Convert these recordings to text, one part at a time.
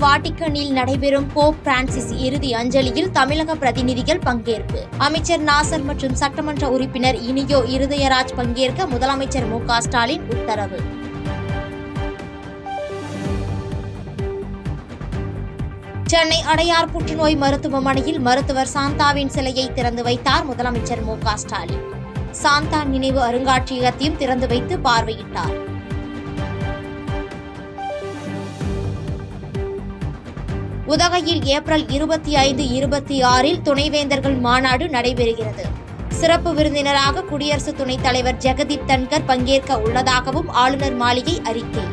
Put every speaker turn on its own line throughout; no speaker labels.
வாட்டிக்கனில் நடைபெறும் Pope Francis இறுதி அஞ்சலியில் தமிழக பிரதிநிதிகள் பங்கேற்பு. அமைச்சர் நாசர் மற்றும் சட்டமன்ற உறுப்பினர் இனியோ இருதயராஜ் பங்கேற்க முதலமைச்சர் மு.க. ஸ்டாலின் உத்தரவு. சென்னை அடையார் புற்றுநோய் மருத்துவமனையில் மருத்துவர் சாந்தாவின் சிலையை திறந்து வைத்தார் முதலமைச்சர் மு.க. ஸ்டாலின். சாந்தா நினைவு அருங்காட்சியகத்தையும் திறந்து வைத்து பார்வையிட்டார். உதகையில் ஏப்ரல் 25, 26 துணைவேந்தர்கள் மாநாடு நடைபெறுகிறது. சிறப்பு விருந்தினராக குடியரசு துணைத் தலைவர் ஜெகதீப் தன்கர் பங்கேற்க உள்ளதாகவும் ஆளுநர் மாளிகை அறிக்கை.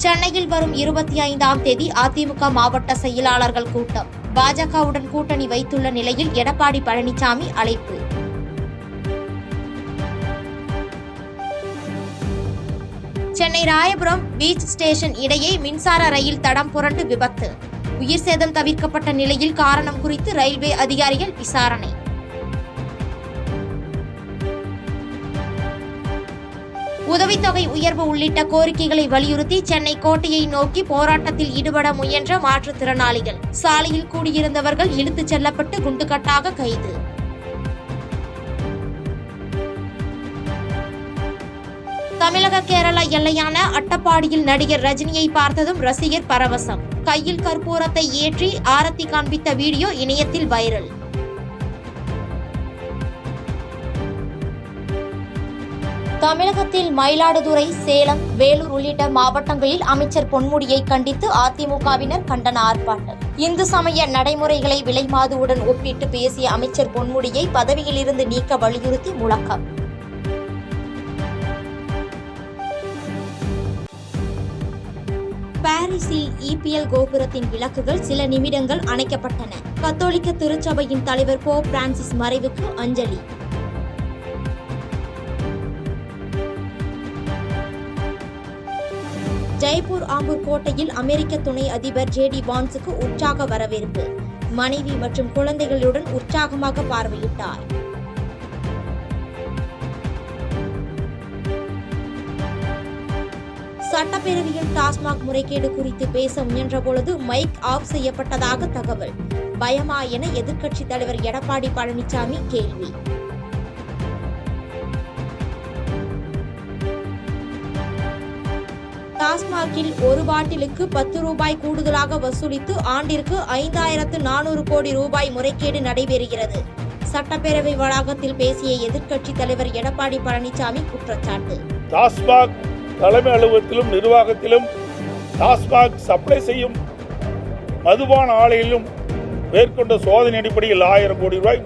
சென்னையில் வரும் 25ஆம் தேதி அதிமுக மாவட்ட செயலாளர்கள் கூட்டம். பாஜகவுடன் கூட்டணி வைத்துள்ள நிலையில் எடப்பாடி பழனிசாமி அழைப்பு. சென்னை ராயபுரம் பீச் ஸ்டேஷன் இடையே மின்சார ரயில் தடம் புரண்டு விபத்து. உயிர் சேதம் தவிர்க்கப்பட்ட நிலையில் காரணம் குறித்து ரயில்வே அதிகாரிகள் விசாரணை. உதவித்தொகை உயர்வு உள்ளிட்ட கோரிக்கைகளை வலியுறுத்தி சென்னை கோட்டையை நோக்கி போராட்டத்தில் ஈடுபட முயன்ற மாற்றுத்திறனாளிகள். சாலையில் கூடியிருந்தவர்கள் இழுத்துச் செல்லப்பட்டு குண்டுகட்டாக கைது. தமிழக கேரள எல்லையான அட்டப்பாடியில் நடிகர் ரஜினியை பார்த்ததும் ரசிகர் பரவசம். கையில் கற்பூரத்தை ஏற்றி ஆரத்தி காண்பித்த வீடியோ இணையத்தில் வைரல். தமிழகத்தில் மயிலாடுதுறை, சேலம், வேலூர் உள்ளிட்ட மாவட்டங்களில் அமைச்சர் பொன்முடியை கண்டித்து அதிமுகவினர் கண்டன ஆர்ப்பாட்டம். இந்து சமய நடைமுறைகளை விலைமாதுவுடன் ஒப்பிட்டு பேசிய அமைச்சர் பொன்முடியை பதவியிலிருந்து நீக்க வலியுறுத்தி முழக்கம். பாரிஸில் EPL கோபுரத்தின் விளக்குகள் சில நிமிடங்கள் அணைக்கப்பட்டன. கத்தோலிக்க திருச்சபையின் தலைவர் போப் பிரான்சிஸ் மறைவுக்கு அஞ்சலி. ஜெய்ப்பூர் ஆம்பூர் கோட்டையில் அமெரிக்க துணை அதிபர் JD வான்ஸுக்கு உற்சாக வரவேற்பு. மனைவி மற்றும் குழந்தைகளுடன் உற்சாகமாக பார்வையிட்டார். சட்டப்பேரவையில் டாஸ்மாக் முறைகேடு குறித்து பேச முயன்றபொழுது மைக் ஆஃப் செய்யப்பட்டதாக தகவல். பயமா என எதிர்க்கட்சித் தலைவர் எடப்பாடி பழனிசாமி கேள்வி. டாஸ்மாகில் ஒரு பாட்டிலுக்கு 10 ரூபாய் கூடுதலாக வசூலித்து ஆண்டிற்கு 5400 கோடி ரூபாய் முறைகேடு நடைபெறுகிறது. சட்டப்பேரவை வளாகத்தில் பேசிய எதிர்க்கட்சித் தலைவர் எடப்பாடி பழனிசாமி குற்றச்சாட்டு.
டாஸ்மாக் தலைமை அலுவலகத்திலும் நிர்வாகத்திலும் டாஸ்மாக் சப்ளை செய்யும் மதுபான ஆலையிலும் மேற்கொண்ட சோதனை அடிப்படையில் 1000 கோடி ரூபாய்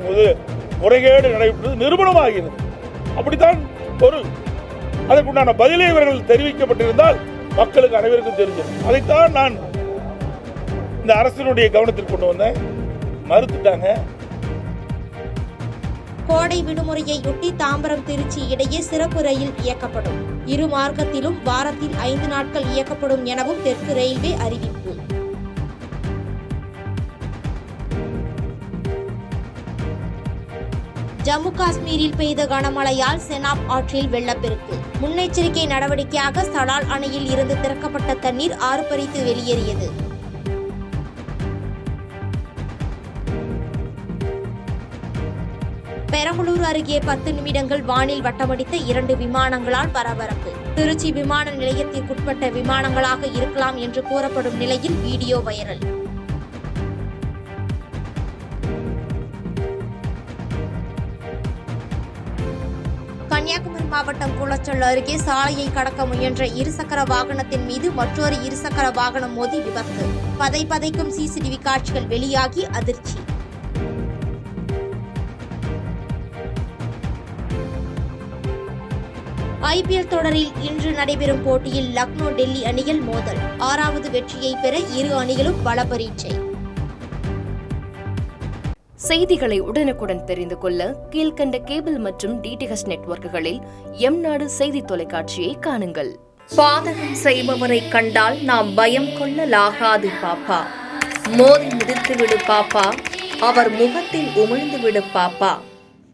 முறைகேடு நடைபெற்றது நிரூபணமாகிறது. அப்படித்தான் பொருள். அதற்குண்டான பதிலே இவர்கள் தெரிவிக்கப்பட்டிருந்தால் மக்களுக்கு அனைவருக்கும் தெரிஞ்சது. அதைத்தான் நான் இந்த அரசினுடைய கவனத்தில் கொண்டு வந்தேன். மறுத்துட்டாங்க.
கோடை விடுமுறையொட்டி தாம்பரம் திருச்சி இடையே சிறப்பு ரயில் இயக்கப்படும். இரு மார்க்கத்திலும் வாரத்தில் 5 நாட்கள் இயக்கப்படும் எனவும் தெற்கு ரயில்வே அறிவிப்பு. ஜம்மு காஷ்மீரில் பெய்த கனமழையால் செனாப் ஆற்றில் வெள்ளப்பெருக்கு. முன்னெச்சரிக்கை நடவடிக்கையாக சலால் அணையில் இருந்து திறக்கப்பட்ட தண்ணீர் ஆர்ப்பரித்து வெளியேறியது. பெரம்பலூர் அருகே 10 நிமிடங்கள் வானில் வட்டமடித்த 2 விமானங்களால் பரபரப்பு. திருச்சி விமான நிலையத்திற்குட்பட்ட விமானங்களாக இருக்கலாம் என்று கூறப்படும் நிலையில் வீடியோ வைரல். கன்னியாகுமரி மாவட்டம் குளச்சல் அருகே சாலையை கடக்க முயன்ற இருசக்கர வாகனத்தின் மீது மற்றொரு இருசக்கர வாகனம் மோதி விபத்து. பதைக்கும் CCTV காட்சிகள் வெளியாகி அதிர்ச்சி. IPL தொடரில் இன்று நடைபெறும் போட்டியில் லக்னோ டெல்லி அணிகள் மோதல். 6வது வெற்றியை பெற இரு அணிகளும் பல பரீட்சை.
செய்திகளை உடனுக்குடன் தெரிந்து கொள்ள கீழ்கண்ட கேபிள் மற்றும் DTH நெட்வொர்க்குகளில் எம்நாடு செய்தி தொலைக்காட்சியை காணுங்கள். பாதகம் செய்பவரை கண்டால் நாம் பயம் கொள்ளலாகாது பாப்பா. மோதி மிதித்துவிடு பாப்பா, அவர் முகத்தில் உமிழ்ந்துவிடு பாப்பா.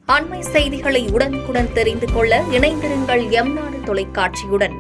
அண்மை செய்திகளை உடனுக்குடன் தெரிந்து கொள்ள இணைந்திருங்கள் எம்நாடு தொலைக்காட்சியுடன்.